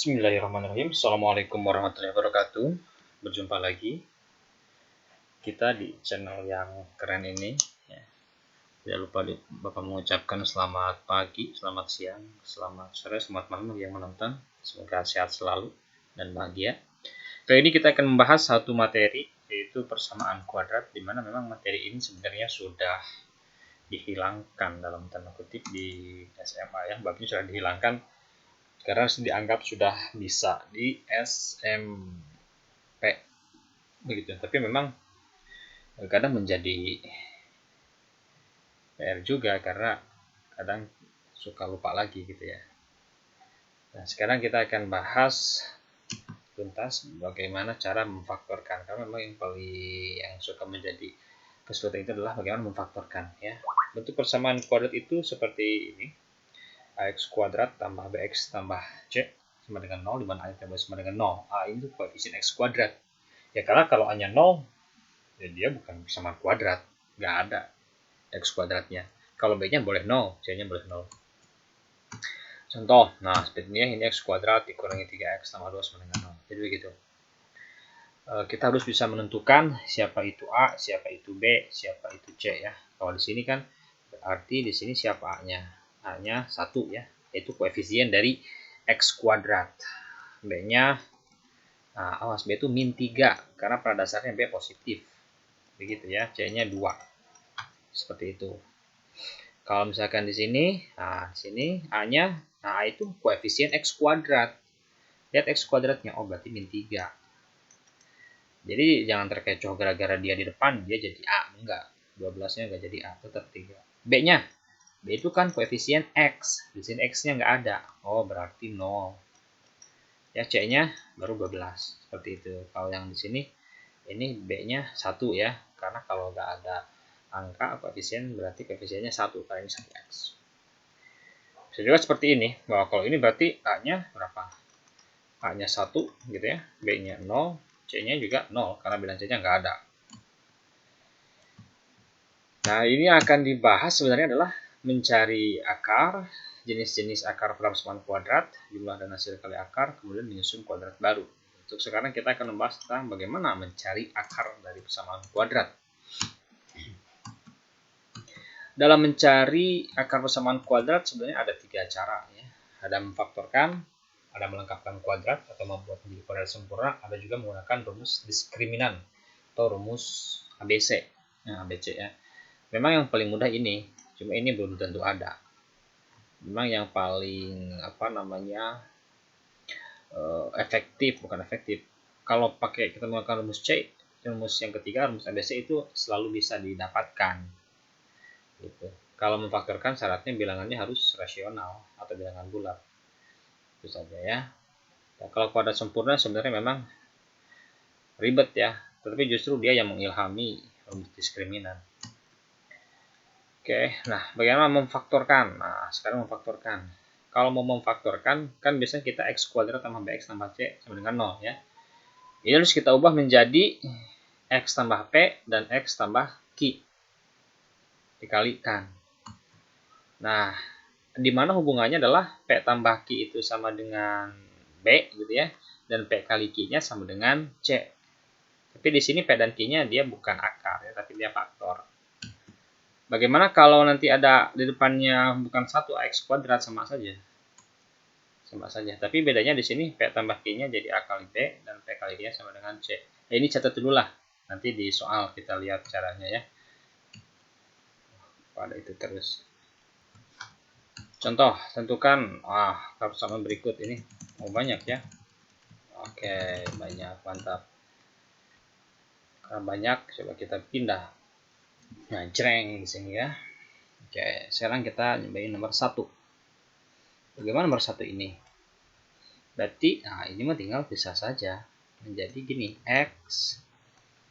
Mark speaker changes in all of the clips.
Speaker 1: Bismillahirrahmanirrahim. Assalamualaikum warahmatullahi wabarakatuh. Berjumpa lagi kita di channel yang keren ini. Tidak lupa Bapak mengucapkan selamat pagi, selamat siang, selamat sore, selamat malam bagi yang menonton. Semoga sehat selalu dan bahagia. Kali ini kita akan membahas satu materi, yaitu persamaan kuadrat, di mana memang materi ini sebenarnya sudah dihilangkan dalam tanda kutip di SMA ya. Babnya sudah dihilangkan karena dianggap sudah bisa di SMP begitu. Tapi memang kadang menjadi PR juga karena kadang suka lupa lagi gitu ya. Nah, sekarang kita akan bahas tuntas bagaimana cara memfaktorkan, karena memang yang suka menjadi kesulitan itu adalah bagaimana memfaktorkan ya. Bentuk persamaan kuadrat itu seperti ini: ax kuadrat tambah bx tambah c sama dengan 0, di mana a sama dengan 0. A ini tuh koefisien x kuadrat. Ya karena kalau A-nya 0, ya dia bukan persamaan kuadrat, nggak ada x kuadratnya. Kalau B-nya boleh 0, C-nya boleh 0. Contoh, nah seperti ini x kuadrat dikurangi 3x tambah 2 sama dengan 0. Jadi begitu. Kita harus bisa menentukan siapa itu A, siapa itu B, siapa itu C ya. Kalau di sini kan berarti di sini siapa A-nya? A-nya 1 ya, yaitu koefisien dari x kuadrat. B-nya, nah awas, B itu min 3 karena pada dasarnya B positif. Begitu ya, C-nya 2. Seperti itu. Kalau misalkan di sini, nah di sini A-nya, nah A itu koefisien x kuadrat. Lihat x kuadratnya, oh berarti min 3. Jadi jangan terkecoh gara-gara dia di depan dia jadi A, enggak. 12-nya enggak jadi A, tetap 3. B-nya, B itu kan koefisien X. Di sini X-nya nggak ada. Oh, berarti 0. Ya, C-nya baru 12. Seperti itu. Kalau yang di sini, ini B-nya 1 ya. Karena kalau nggak ada angka koefisien, berarti koefisiennya 1. Karena ini 1X. Bisa juga seperti ini. Bahwa kalau ini berarti A-nya berapa? A-nya 1 gitu ya. B-nya 0. C-nya juga 0. Karena bilangan C-nya nggak ada. Nah, ini akan dibahas sebenarnya adalah mencari akar, jenis-jenis akar persamaan kuadrat, jumlah dan hasil kali akar, kemudian menyusun kuadrat baru. Untuk sekarang kita akan membahas tentang bagaimana mencari akar dari persamaan kuadrat. Dalam mencari akar persamaan kuadrat sebenarnya ada 3 cara ya. Ada memfaktorkan, ada melengkapkan kuadrat atau membuat menjadi kuadrat sempurna, ada juga menggunakan rumus diskriminan atau rumus ABC. Nah, ABC ya. Memang yang paling mudah ini, cuma ini belum tentu ada. Memang yang paling efektif, bukan efektif. Kalau pakai kita menggunakan rumus C, rumus yang ketiga, rumus ABC itu selalu bisa didapatkan. Gitu. Kalau memfaktorkan syaratnya bilangannya harus rasional atau bilangan bulat. Itu saja ya. Nah, kalau kuadrat sempurna sebenarnya memang ribet ya, tetapi justru dia yang mengilhami rumus diskriminan. Oke, nah bagaimana memfaktorkan? Nah, sekarang memfaktorkan. Kalau mau memfaktorkan, kan biasanya kita x kuadrat tambah bx tambah c sama dengan 0 ya. Ini harus kita ubah menjadi x tambah p dan x tambah q. Dikalikan. Nah, di mana hubungannya adalah p tambah q itu sama dengan b gitu ya, dan p kali q-nya sama dengan c. Tapi di sini p dan q-nya dia bukan akar ya, tapi dia faktor. Bagaimana kalau nanti ada di depannya bukan 1 ax kuadrat, sama saja. Sama saja. Tapi bedanya di sini p tambah q-nya jadi a kali b dan p kali q-nya sama dengan c. Nah, ini catat dulu lah. Nanti di soal kita lihat caranya ya. Pada itu terus. Contoh, tentukan persamaan berikut ini. Oh, banyak ya. Oke, banyak, mantap. Karena banyak, coba kita pindah. Nah, jreng di sini ya. Oke, sekarang kita nyobain nomor 1. Bagaimana nomor 1 ini? Berarti, nah ini mah tinggal bisa saja. Menjadi gini, x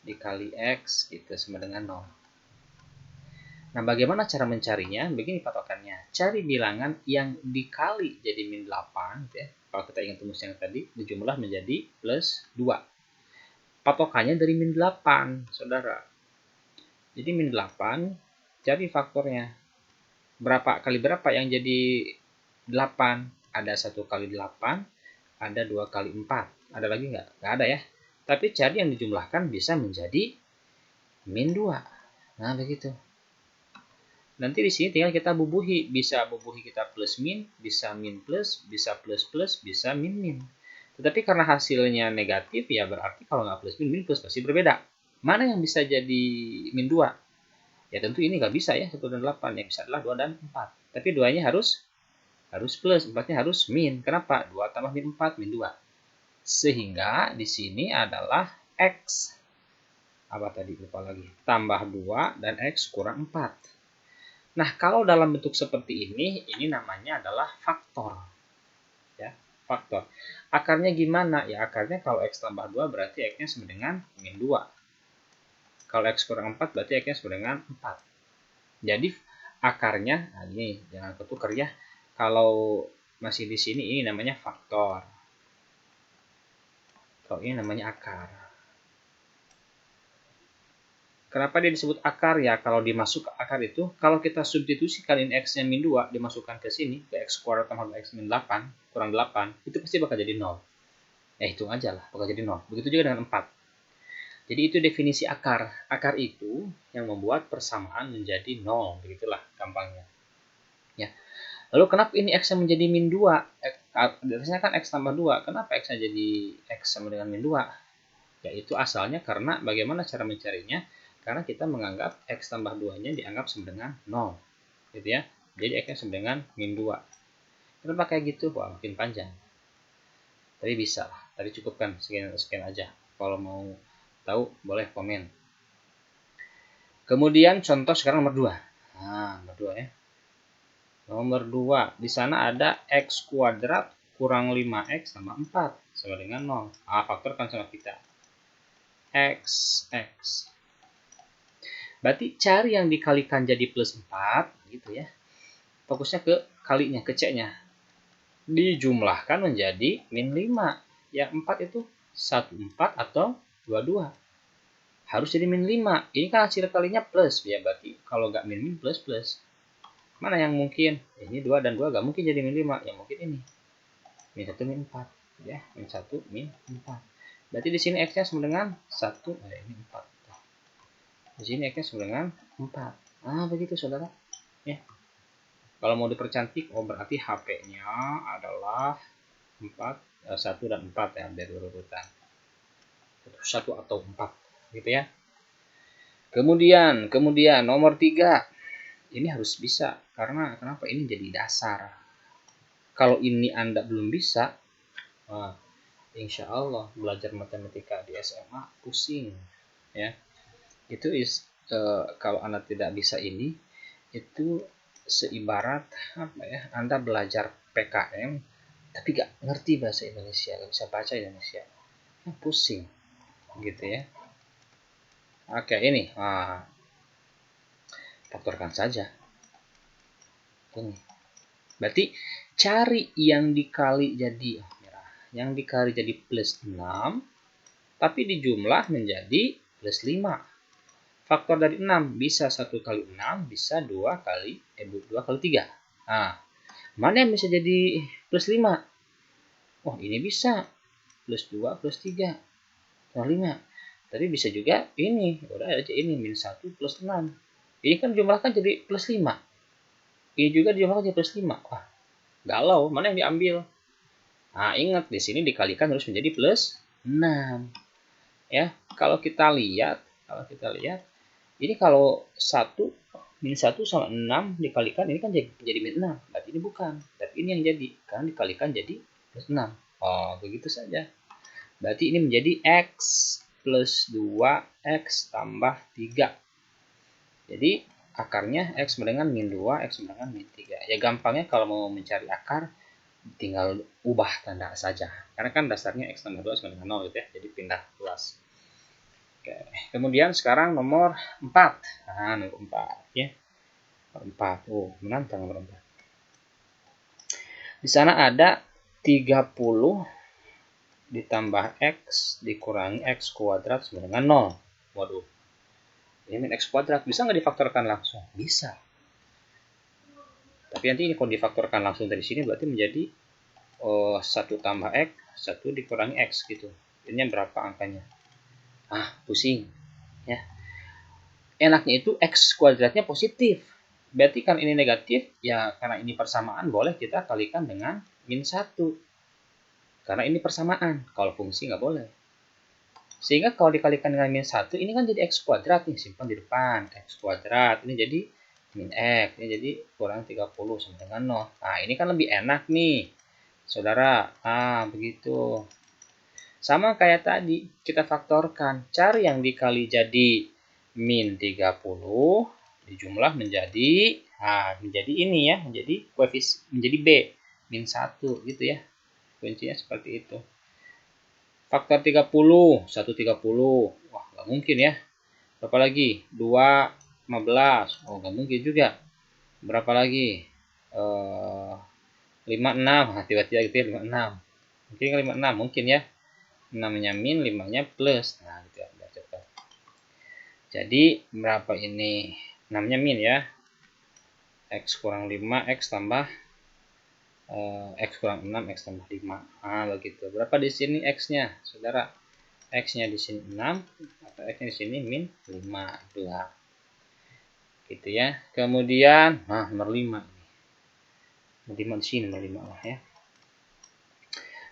Speaker 1: dikali x itu sama dengan 0. Nah, bagaimana cara mencarinya? Begini patokannya. Cari bilangan yang dikali jadi min 8. Ya. Kalau kita ingat rumus yang tadi, dijumlah menjadi plus 2. Patokannya dari min 8, saudara. Jadi min 8, cari faktornya. Berapa kali berapa yang jadi 8? Ada 1 kali 8, ada 2 kali 4. Ada lagi nggak? Nggak ada ya. Tapi cari yang dijumlahkan bisa menjadi min 2. Nah, begitu. Nanti di sini tinggal kita bubuhi. Bisa bubuhi kita plus min, bisa min plus, bisa plus plus, bisa min min. Tetapi karena hasilnya negatif, ya berarti kalau nggak plus min, min plus pasti berbeda. Mana yang bisa jadi min 2? Ya tentu ini nggak bisa ya, 1 dan 8. Yang bisa adalah 2 dan 4. Tapi 2-nya harus plus, 4-nya harus min. Kenapa? 2 tambah min 4, min 2. Sehingga di sini adalah X. Apa tadi? Lupa lagi. Tambah 2 dan X kurang 4. Nah, kalau dalam bentuk seperti ini namanya adalah faktor. Ya, faktor. Akarnya gimana? Ya, akarnya kalau X tambah 2 berarti X-nya sama dengan min 2. Kalau X kurang 4 berarti X-nya sama dengan 4. Jadi, akarnya, nah ini jangan ketukar ya. Kalau masih di sini ini namanya faktor. Kalau ini namanya akar. Kenapa dia disebut akar? Ya, kalau dimasuk ke akar itu, kalau kita substitusikan ini X-nya min 2, dimasukkan ke sini, ke X kuadrat tambah X min 8, kurang 8, itu pasti bakal jadi 0. Ya, hitung aja lah, bakal jadi 0. Begitu juga dengan 4. Jadi itu definisi akar. Akar itu yang membuat persamaan menjadi 0. Begitulah gampangnya. Ya. Lalu kenapa ini X-nya menjadi min 2? Biasanya kan X tambah 2. Kenapa X-nya jadi X sama dengan min 2? Yaitu asalnya karena bagaimana cara mencarinya? Karena kita menganggap X tambah 2-nya dianggap sama dengan 0. Gitu ya. Jadi X-nya sama dengan min 2. Kenapa kayak gitu? Wah, makin panjang. Tapi bisa lah. Tadi cukupkan sekian aja. Kalau mau tahu, boleh komen. Kemudian contoh sekarang nomor 2. Nah, nomor 2 ya. Nomor 2. Di sana ada X kuadrat kurang 5X tambah 4. Sama dengan 0. Faktorkan sama kita. X. Berarti cari yang dikalikan jadi plus 4, gitu ya. Fokusnya ke kalinya, ke C-nya. Dijumlahkan menjadi min 5. Ya, 4 itu 14 atau 22. Harus jadi min 5. Ini kan hasil kalinya plus. Ya, berarti kalau nggak min plus. Mana yang mungkin? Ini 2 dan 2 nggak mungkin jadi min 5. Yang mungkin ini. Min 1, min 4. Ya, min 1, min 4. Berarti di sini X-nya sama dengan 1. Ini 4. Di sini X-nya sama dengan 4. Begitu saudara. Ya. Kalau mau dipercantik, berarti HP-nya adalah 1 dan 4 ya, biar urutan. 1 atau 4, gitu ya. Kemudian nomor 3. Ini harus bisa, karena kenapa? Ini jadi dasar. Kalau ini Anda belum bisa, insya Allah belajar matematika di SMA pusing, ya. Itu kalau Anda tidak bisa ini, itu seibarat apa ya? Anda belajar PKM tapi gak ngerti bahasa Indonesia, gak bisa baca Indonesia, pusing, gitu ya. Oke, ini faktorkan saja. Ini berarti cari yang dikali jadi yang dikali jadi plus 6, tapi dijumlah menjadi plus 5. Faktor dari 6 bisa 1 kali 6, bisa 2 kali 3. Mana yang bisa jadi plus 5? Ini bisa plus 2 plus 3 kurang 5. Tapi bisa juga ini, udah aja ini min 1 plus 6. Ini kan jumlahkan jadi plus 5. Ini juga dijumlahkan jadi plus 5. Galau, mana yang diambil? Ingat di sini dikalikan harus menjadi plus 6. Ya, kalau kita lihat, ini kalau 1 min 1 sama 6 dikalikan, ini kan jadi min 6. Berarti ini bukan, tapi ini yang jadi, karena dikalikan jadi plus 6. Begitu saja. Berarti ini menjadi X plus 2X tambah 3. Jadi akarnya X sama dengan min 2, X sama dengan min 3. Ya gampangnya kalau mau mencari akar, tinggal ubah tanda saja. Karena kan dasarnya X tambah 2 sama dengan 0 gitu ya. Jadi pindah kelas. Oke. Kemudian sekarang nomor 4. Nomor 4 ya. Nomor 4. Menantang nomor 4. Di sana ada 30 ditambah X dikurangi X kuadrat sama dengan 0. Waduh. Ini min X kuadrat. Bisa nggak difaktorkan langsung? Bisa. Tapi nanti ini kalau difaktorkan langsung dari sini berarti menjadi 1 tambah X 1 dikurangi X gitu. Ini berapa angkanya? Pusing. Ya. Enaknya itu X kuadratnya positif. Berarti kan ini negatif, ya karena ini persamaan boleh kita kalikan dengan min 1. Karena ini persamaan, kalau fungsi nggak boleh. Sehingga kalau dikalikan dengan min 1, ini kan jadi X kuadrat nih, simpan di depan. X kuadrat, ini jadi min X, ini jadi kurang 30 sama dengan 0. Nah, ini kan lebih enak nih, saudara. Begitu. Sama kayak tadi, kita faktorkan. Cari yang dikali jadi min 30, dijumlah menjadi, menjadi ini ya, menjadi menjadi B, min 1 gitu ya. Kuncinya seperti itu. Faktor 30, 1 30. Wah, nggak mungkin ya. Berapa lagi? 2, 15. Oh, nggak mungkin juga. Berapa lagi? 56. Tiba-tiba gitu ya, 56. Mungkin 56, mungkin ya. 6-nya min, 5-nya plus. Nah, gitu ya. Udah cepat. Jadi, berapa ini? 6-nya min ya. X kurang 5, X tambah X kurang 6, X tambah 5. Begitu. Berapa di sini X-nya, saudara? X-nya di sini 6, atau X-nya di sini min 5. 2. Gitu ya. Kemudian, nomor 5. Nomor 5 di sini, nomor 5 lah ya.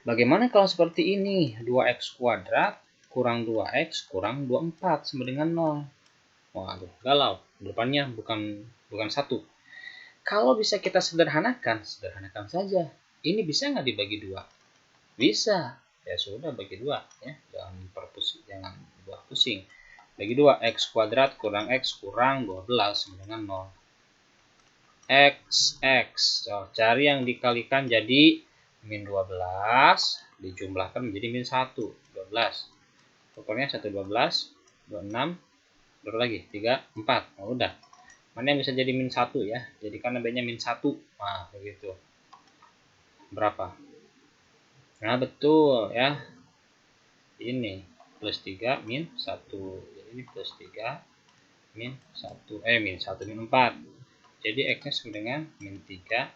Speaker 1: Bagaimana kalau seperti ini? 2X kuadrat kurang 2X kurang 24 sama dengan 0. Waduh, galau. Depannya bukan 1. Kalau bisa kita sederhanakan saja. Ini bisa nggak dibagi 2? Bisa. Ya sudah, bagi 2 ya. Jangan buat pusing. Bagi 2, X kuadrat kurang X kurang 12 sama dengan 0. X. So, cari yang dikalikan jadi min 12, dijumlahkan menjadi min 1. 12. Pokoknya 1, 12, 26, berapa lagi? 3, 4. Udah. Mana yang bisa jadi min 1 ya? Jadikan B-nya min 1. Begitu. Berapa? Betul ya. Ini plus 3 min 1. Jadi ini plus 3 min 1. Min 1 min 4. Jadi X-nya sama dengan min 3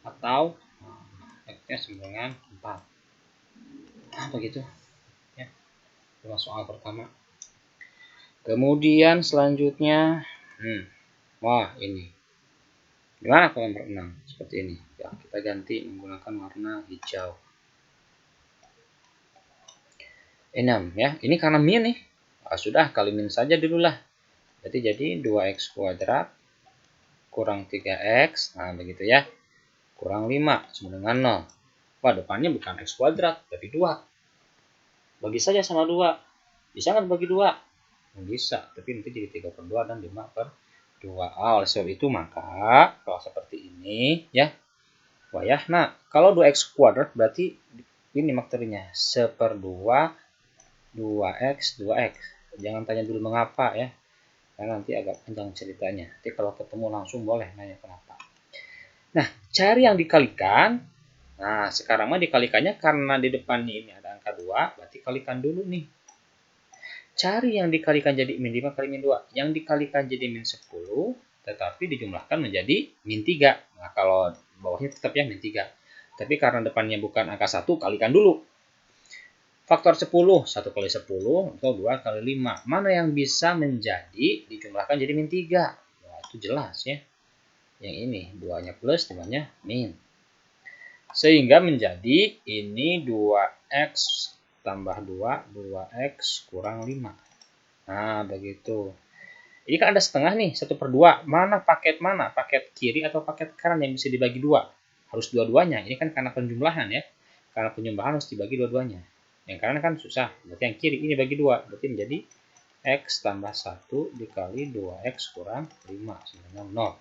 Speaker 1: atau X-nya sama dengan 4. Begitu. Ya. Itu soal pertama. Kemudian selanjutnya ini. Gimana kalau nomor 6? Seperti ini. Ya, kita ganti menggunakan warna hijau. 6 ya. Ini karena min nih. Sudah, kali min saja dulu lah. Berarti jadi 2X kuadrat kurang 3X. Begitu ya. Kurang 5 sama dengan 0. Depannya bukan X kuadrat, tapi 2. Bagi saja sama 2. Bisa nggak bagi 2? Bisa, tapi nanti jadi 3/2 dan 5/2. Oleh sebab itu maka kalau seperti ini ya, kalau 2X kuadrat berarti ini materinya 1/2 2X 2X. Jangan tanya dulu mengapa ya, karena nanti agak panjang ceritanya. Nanti kalau ketemu langsung boleh nanya kenapa. Nah, cari yang dikalikan. Sekarang dikalikannya karena di depannya ini ada angka 2, berarti kalikan dulu nih. Cari yang dikalikan jadi min 5 kali min 2. Yang dikalikan jadi min 10, tetapi dijumlahkan menjadi min 3. Kalau bawahnya tetap ya min 3. Tapi karena depannya bukan angka 1, kalikan dulu. Faktor 10, 1 kali 10, atau 2 kali 5. Mana yang bisa menjadi dijumlahkan jadi min 3? Itu jelas ya. Yang ini, 2-nya plus, 5-nya min. Sehingga menjadi ini 2X tambah 2, 2X kurang 5. Begitu. Ini kan ada setengah nih, 1/2. Paket mana? Paket kiri atau paket kanan yang bisa dibagi 2? Harus dua-duanya. Ini kan karena penjumlahan ya. Karena penjumlahan harus dibagi dua-duanya. Yang kanan kan susah. Berarti yang kiri ini bagi 2. Berarti menjadi X tambah 1 dikali 2X kurang 5 sama dengan 0.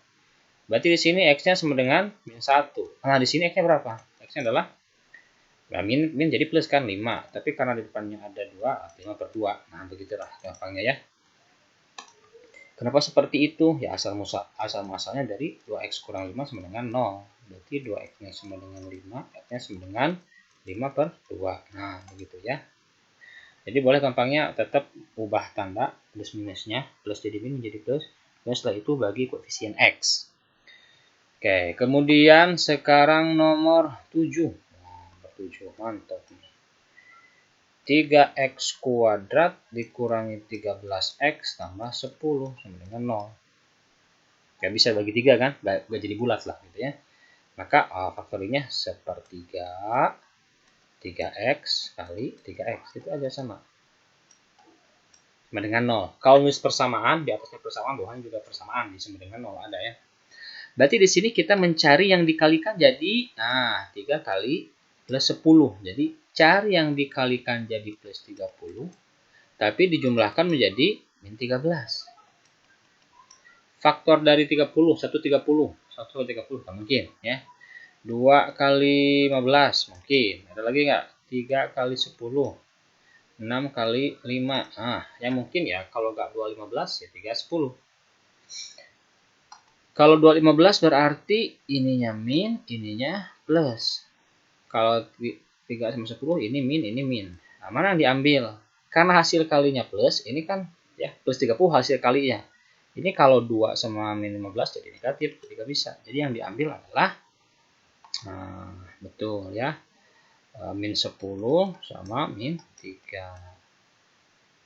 Speaker 1: Berarti di sini X-nya sama dengan min 1. Di sini X-nya berapa? X-nya adalah min jadi plus kan 5. Tapi karena di depannya ada 2, 5/2. Begitulah gampangnya ya. Kenapa seperti itu? Ya asal-muasalnya dari 2X kurang 5 sama dengan 0. Berarti 2X-nya sama dengan 5, X-nya sama dengan 5/2. Begitu ya. Jadi boleh gampangnya tetap ubah tanda plus minusnya. Plus jadi min menjadi plus. Dan setelah itu bagi koefisien X. Oke, kemudian sekarang nomor 7. Nomor 7, mantap nih. 3x kuadrat dikurangi 13x tambah 10 sama dengan 0. Gak bisa bagi 3 kan? Gak jadi bulat lah gitu ya. Maka faktorinya sepertiga 3x kali 3x. Itu aja sama dengan 0. Kalau nulis persamaan, di atasnya persamaan, bawahnya juga persamaan, sama dengan 0 ada ya. Berarti di sini kita mencari yang dikalikan jadi 3 kali plus 10. Jadi cari yang dikalikan jadi plus 30, tapi dijumlahkan menjadi min 13. Faktor dari 30, 1 30, 1 kali 30 tak mungkin ya. 2 kali 15 mungkin. Ada lagi nggak? 3 kali 10. 6 kali 5. Yang mungkin ya kalau nggak 2 15 ya 3 10. Kalau 2 15 berarti ininya min, ininya plus. Kalau 3 sama 10 ini min, ini min. Nah, mana yang diambil? Karena hasil kalinya plus, ini kan ya plus 30 hasil kalinya. Ini kalau 2 sama min 15 jadi negatif, jadi nggak bisa. Jadi yang diambil adalah betul ya. Min 10 sama min 3.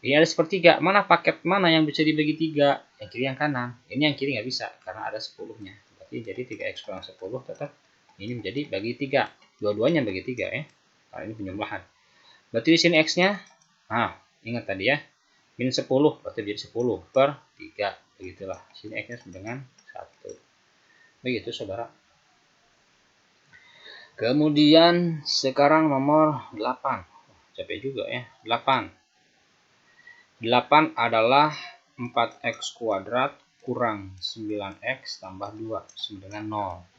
Speaker 1: Ini ada sepertiga. Mana paket mana yang bisa dibagi 3? Yang kiri yang kanan. Ini yang kiri nggak bisa karena ada 10-nya. Berarti jadi 3x kurang 10 tetap ini menjadi bagi 3. Dua-duanya bagi 3 ya. Nah, ini penjumlahan. Berarti di sini x-nya ingat tadi ya. Min 10 berarti jadi 10 per 3. Begitulah. Di sini x-nya sama dengan 1. Begitu saudara. Kemudian sekarang nomor 8. Capek juga ya. 8 adalah 4x kuadrat kurang 9x tambah 2 sama dengan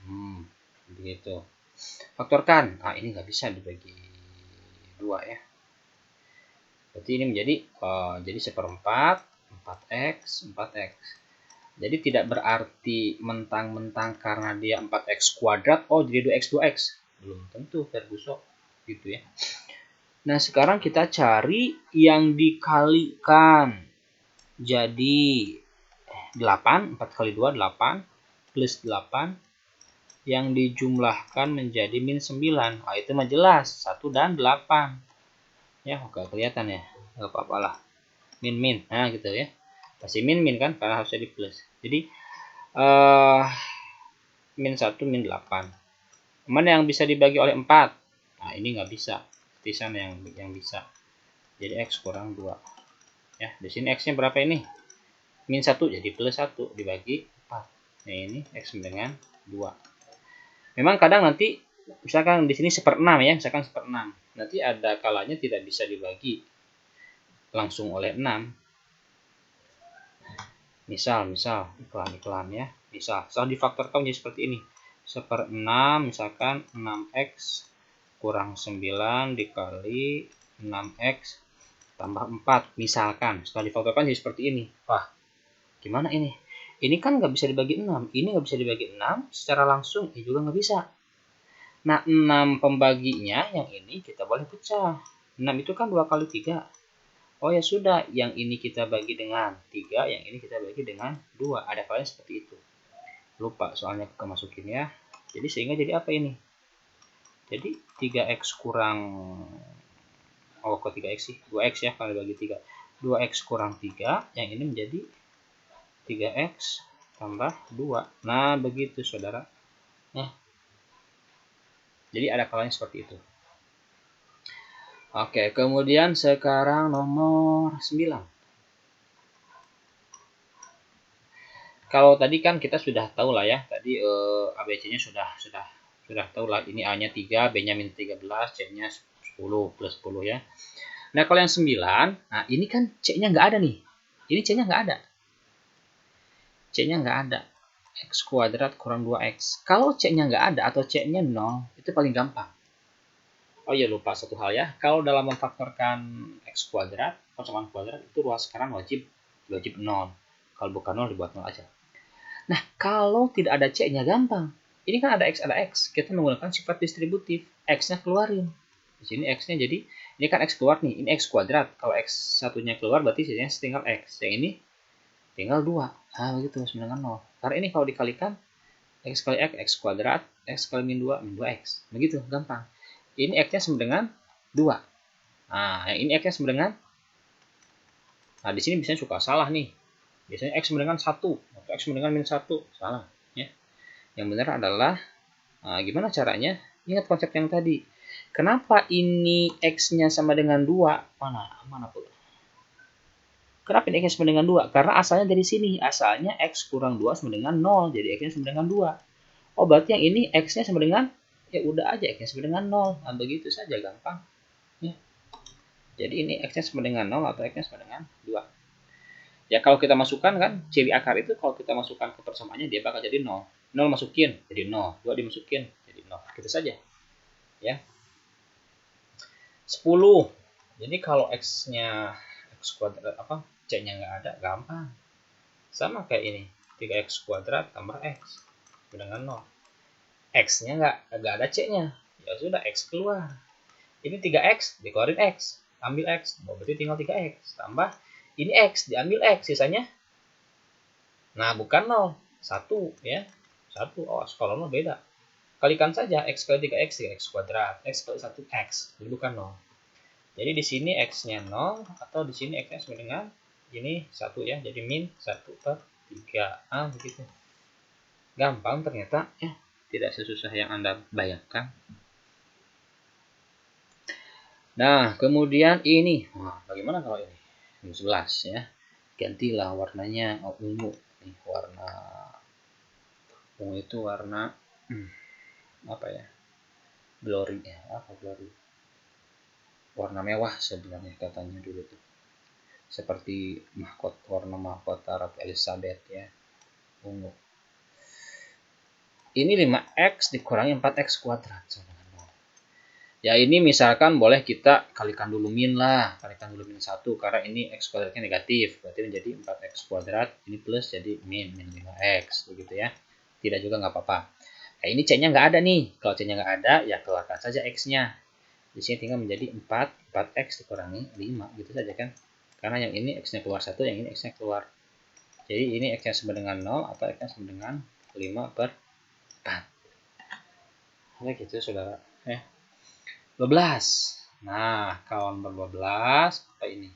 Speaker 1: 0. Begitu. Faktorkan. Ini nggak bisa dibagi 2 ya. Berarti ini menjadi jadi seperempat 4x 4x. Jadi tidak berarti mentang-mentang karena dia 4x kuadrat, jadi 2x 2x. Belum tentu Ferguson gitu ya. Nah, sekarang kita cari yang dikalikan. Jadi 8, 4 kali 2 8 plus 8 yang dijumlahkan menjadi min 9. Itu mah jelas, 1 dan 8. Ya, oke kelihatan ya. Enggak apa-apa lah. Min. Nah, gitu ya. Pasti min kan karena harusnya di plus. Jadi min 1 min 8. Mana yang bisa dibagi oleh 4? Ini nggak bisa. Di sana yang bisa. Jadi x kurang 2. Ya, di sini x-nya berapa ini? Min 1 jadi plus 1 dibagi 4. Nah, ini x dengan 2. Memang kadang nanti misalkan di sini 1/6 ya, misalkan 1/6. Nanti ada kalanya tidak bisa dibagi langsung oleh 6. Misal iklan ya. Misal difaktorkan jadi seperti ini. 1/6 misalkan 6x kurang 9 dikali 6x tambah 4 misalkan. Setelah difaktorkan jadi seperti ini. Wah, gimana ini? Ini kan nggak bisa dibagi 6. Ini nggak bisa dibagi 6 secara langsung. Ini juga nggak bisa. Nah, 6 pembaginya yang ini kita boleh pecah. 6 itu kan 2 kali 3. Oh ya sudah, yang ini kita bagi dengan 3, yang ini kita bagi dengan 2. Ada kalanya seperti itu. Lupa soalnya kemasukin ya. Jadi sehingga jadi apa ini? Jadi 3x kurang kok 3x sih? 2x ya kalau bagi 3. 2x kurang 3, yang ini menjadi 3x tambah 2. Nah, begitu saudara. Nah, jadi ada kalanya seperti itu. Oke, kemudian sekarang nomor 9. Kalau tadi kan kita sudah tahu lah ya, tadi ABC-nya sudah tahu lah. Ini A-nya 3, B-nya min 13, C-nya 10 plus 10 ya. Nah, kalau yang 9, ini kan C-nya nggak ada nih. Ini C-nya nggak ada. C-nya nggak ada. X kuadrat kurang 2X. Kalau C-nya nggak ada atau C-nya 0, itu paling gampang. Oh iya, lupa satu hal ya. Kalau dalam memfaktorkan X kuadrat, persamaan kuadrat, itu ruas kanan wajib 0. Kalau bukan 0, dibuat 0 aja. Nah, kalau tidak ada C-nya gampang. Ini kan ada X. Kita menggunakan sifat distributif. X-nya keluarin. Di sini X-nya jadi, ini kan X keluar nih. Ini X kuadrat. Kalau X satunya keluar, berarti sisanya tinggal X. Yang ini tinggal 2. Begitu, sama dengan 0. Karena ini kalau dikalikan, X kali X kuadrat. X kali min 2, min 2X. Begitu, gampang. Ini X-nya sama dengan 2. Nah, yang ini X-nya sama dengan, nah di sini biasanya suka salah nih. Biasanya X sama dengan 1 atau X sama dengan minus 1. Salah. Ya. Yang benar adalah, nah, gimana caranya? Ingat konsep yang tadi. Kenapa ini X-nya sama dengan 2? Mana pula? Kenapa ini X sama dengan 2? Karena asalnya dari sini. Asalnya X kurang 2 sama dengan 0. Jadi X-nya sama dengan 2. Oh, berarti yang ini X-nya sama dengan, ya udah aja X-nya sama dengan 0. Nah, begitu saja, gampang. Ya. Jadi ini X-nya sama dengan 0 atau X-nya sama dengan 2. Ya kalau kita masukkan kan, ciri akar itu kalau kita masukkan ke persamaannya dia bakal jadi 0. 0 masukin jadi 0, 2 dimasukin jadi 0. Gitu saja. Ya. 10. Jadi kalau X-nya X kuadrat C-nya nggak ada, gampang. Sama kayak ini. 3X kuadrat tambah X dengan 0. X-nya nggak ada C-nya. Ya sudah, X keluar. Ini 3X, dikeluarin X. Ambil X. Berarti tinggal 3X. Tambah ini X, diambil X. Sisanya, nah bukan 0. 1 ya. 1. Oh, kalau 0 beda. Kalikan saja. X kali 3X, 3X kuadrat. X kali 1, X. Jadi bukan 0. Jadi di sini X-nya 0. Atau di sini X-nya sama dengan ini 1 ya. Jadi min 1/3. Ah, begitu. Gampang ternyata ya. Tidak sesusah yang Anda bayangkan. Nah, kemudian ini. Wah, bagaimana kalau ini? 11 ya. Gantilah warnanya ungu. Nih, warna ungu itu warna apa ya? Glory ya. Apa glory? Warna mewah sebenarnya katanya dulu tuh. Seperti warna mahkota Ratu Elizabeth ya. Ungu. Ini 5X dikurangi 4X kuadrat. Ya ini misalkan boleh kita kalikan dulu min lah. Kalikan dulu min 1 karena ini X kuadratnya negatif. Berarti menjadi 4X kuadrat. Ini plus jadi min 5X. Begitu ya. Tidak juga nggak apa-apa. Nah ini C-nya nggak ada nih. Kalau C-nya nggak ada ya keluarkan saja X-nya. Di sini tinggal menjadi 4X dikurangi 5. Gitu saja kan. Karena yang ini X-nya keluar 1, yang ini X-nya keluar. Jadi ini X-nya sama dengan 0 atau X-nya sama dengan 5/4. Nah gitu saudara. 12. Nah, kawan ber-12 apa ini?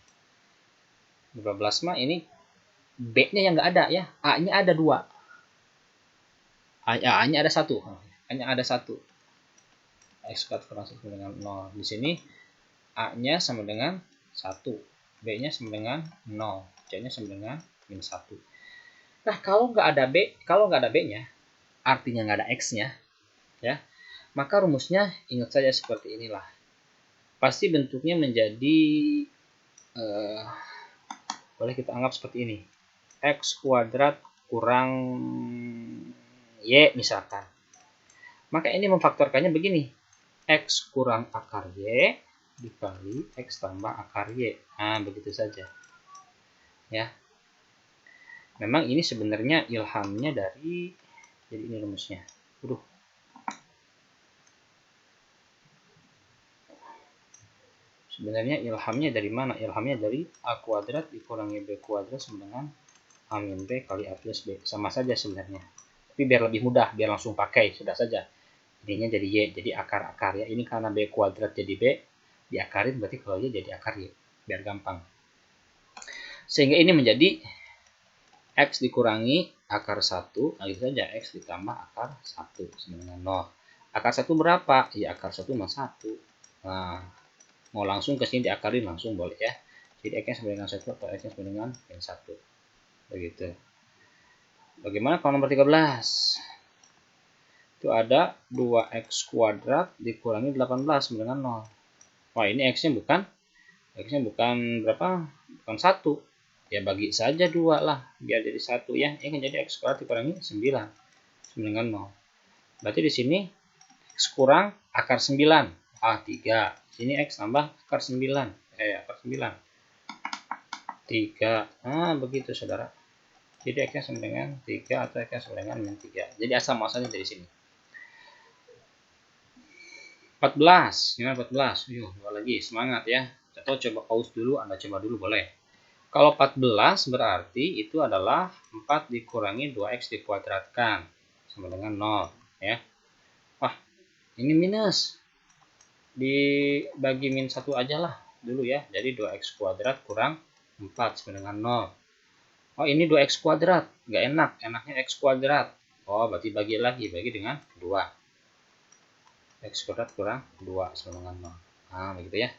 Speaker 1: 12 mah ini B-nya yang nggak ada ya. A-nya ada 2. A-nya ada 1. A-nya ada 1. X kuadrat kurang 1 dengan 0. Di sini A-nya sama dengan 1. B-nya sama dengan 0. C-nya sama dengan minus 1. Nah, kalau nggak ada B-nya, artinya nggak ada X-nya, ya. Maka rumusnya ingat saja seperti inilah. Pasti bentuknya menjadi boleh kita anggap seperti ini. X kuadrat kurang Y misalkan. Maka ini memfaktorkannya begini. X kurang akar Y dikali X tambah akar Y. Nah, begitu saja. Ya. Memang ini sebenarnya ilhamnya dari, jadi ini rumusnya. Sebenarnya ilhamnya dari mana? Ilhamnya dari A kuadrat dikurangi B kuadrat sama dengan A min B kali A plus B. Sama saja sebenarnya. Tapi biar lebih mudah, biar langsung pakai, sudah saja. Ininya jadi Y, jadi akar-akar ya. Ini karena B kuadrat jadi B, diakarin berarti kalau Y jadi akar Y. Biar gampang. Sehingga ini menjadi X dikurangi akar 1, nah itu saja X ditambah akar 1 sama dengan 0. Akar 1 berapa? Ya akar 1 mah 1. Nah, mau langsung ke sini diakarin langsung boleh ya. Jadi X-nya sama dengan 1 atau X-nya sama dengan min 1. Begitu. Bagaimana kalau nomor 13? Itu ada 2X kuadrat dikurangi 18 sama dengan 0. Wah, ini X-nya bukan berapa? Bukan 1. Ya bagi saja 2 lah, biar jadi 1 ya. Ini kan jadi X kuadrat dikurangi 9 sama dengan 0. Berarti di sini X kurang akar 9. 3. Sini X tambah akar 9. Akar 9. 3. Nah, begitu saudara. Jadi X-nya sama dengan 3 atau X-nya sama dengan min 3. Jadi asal muasalnya dari sini. 14. Gimana 14? Yuk, lagi semangat ya. Atau coba pause dulu, Anda coba dulu boleh. Kalau 14 berarti itu adalah 4 dikurangi 2X dikuadratkan. Sama dengan 0. Ya. Wah, ini minus. Dibagi min 1 aja lah. dulu ya. Jadi 2x kuadrat kurang 4 sama dengan 0. Oh, ini 2x kuadrat. Nggak enak. Enaknya x kuadrat. Oh, berarti bagi dengan 2. X kuadrat kurang 2 sama dengan 0. Nah, begitu ya.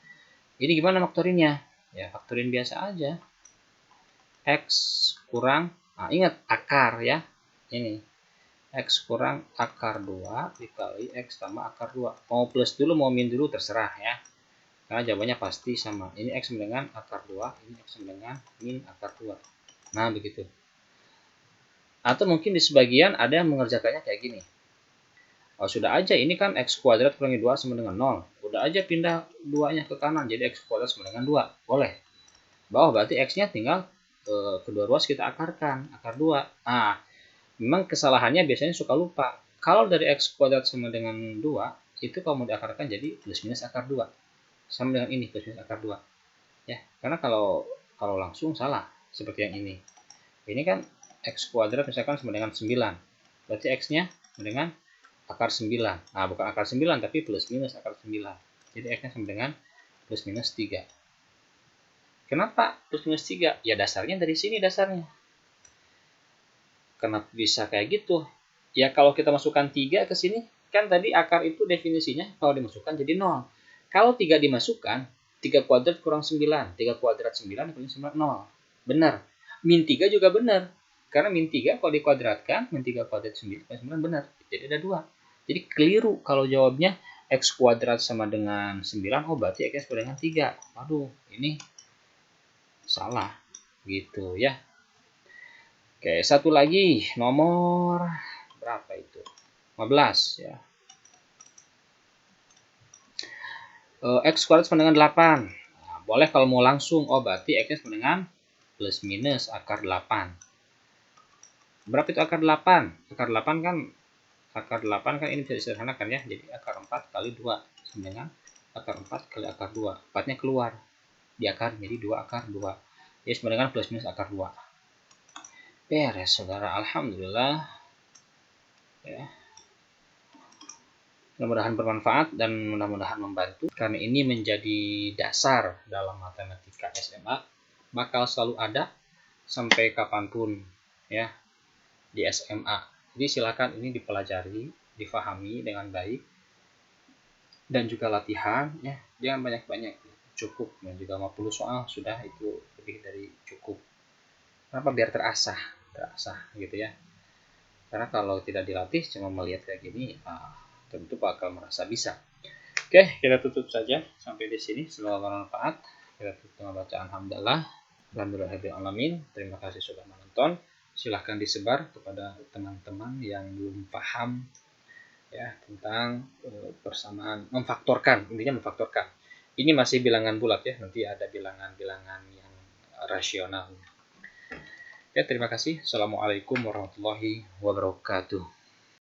Speaker 1: Ini gimana faktorinnya? Ya, faktorin biasa aja. X kurang, nah ingat akar ya. Ini. X kurang akar 2 dikali X tambah akar 2. Mau plus dulu, mau min dulu, terserah ya. Karena jawabannya pasti sama. Ini X sama dengan akar 2, ini X sama dengan min akar 2. Nah, begitu. Atau mungkin di sebagian ada yang mengerjakannya kayak gini. Oh, sudah aja ini kan X kuadrat kurangi 2 sama dengan 0. Udah aja pindah 2-nya ke kanan, jadi X kuadrat sama dengan 2. Boleh. Bawah berarti X-nya tinggal kedua ruas kita akarkan, akar 2. Nah, memang kesalahannya biasanya suka lupa. Kalau dari X kuadrat sama dengan 2, itu kalau mau diakarkan jadi plus minus akar 2. Sama dengan ini, plus minus akar 2. Ya, karena kalau langsung salah, seperti yang ini. Ini kan X kuadrat misalkan sama dengan 9. Berarti X-nya sama dengan akar 9. Nah, bukan akar 9, tapi plus minus akar 9. Jadi X-nya sama dengan plus minus 3. Kenapa plus minus 3? Ya dasarnya dari sini dasarnya. Kenapa bisa kayak gitu? Ya kalau kita masukkan 3 ke sini, kan tadi akar itu definisinya kalau dimasukkan jadi 0. Kalau 3 dimasukkan, 3 kuadrat kurang 9. 3 kuadrat 9 kurang 9, 0. Benar. Min 3 juga benar. Karena min 3 kalau dikuadratkan, min 3 kuadrat 9 benar. Jadi ada 2. Jadi keliru kalau jawabnya X kuadrat sama dengan 9, oh berarti X sama dengan 3. Waduh, ini salah. Gitu ya. Oke, satu lagi, nomor berapa itu? 15 ya. X kuadrat sama dengan 8. Nah, boleh kalau mau langsung, oh berarti X sama dengan plus minus akar 8. Berapa itu akar 8? Akar 8 kan ini bisa disederhanakan ya. Jadi akar 4 kali 2 sama dengan akar 4 kali akar 2. 4-nya keluar di akar, jadi 2 akar 2. Jadi sama dengan plus minus akar 2. Beres saudara, alhamdulillah ya. Mudah-mudahan bermanfaat dan mudah-mudahan membantu, karena ini menjadi dasar dalam matematika SMA, bakal selalu ada sampai kapanpun ya di SMA. Jadi silakan ini dipelajari, difahami dengan baik, dan juga latihan ya, jangan banyak-banyak, cukup, dan juga 50 soal sudah itu lebih dari cukup. Kenapa? Biar terasah gitu ya. Karena kalau tidak dilatih, cuma melihat kayak gini, tentu bakal merasa bisa. Oke, kita tutup saja sampai di sini. Semoga bermanfaat. Kita tutup dengan bacaan alhamdulillah. Alhamdulillahirrahmanirrahim. Terima kasih sudah menonton. Silahkan disebar kepada teman-teman yang belum paham ya tentang persamaan, memfaktorkan, intinya memfaktorkan. Ini masih bilangan bulat ya, nanti ada bilangan-bilangan yang rasional. Ya, terima kasih. Assalamualaikum warahmatullahi wabarakatuh.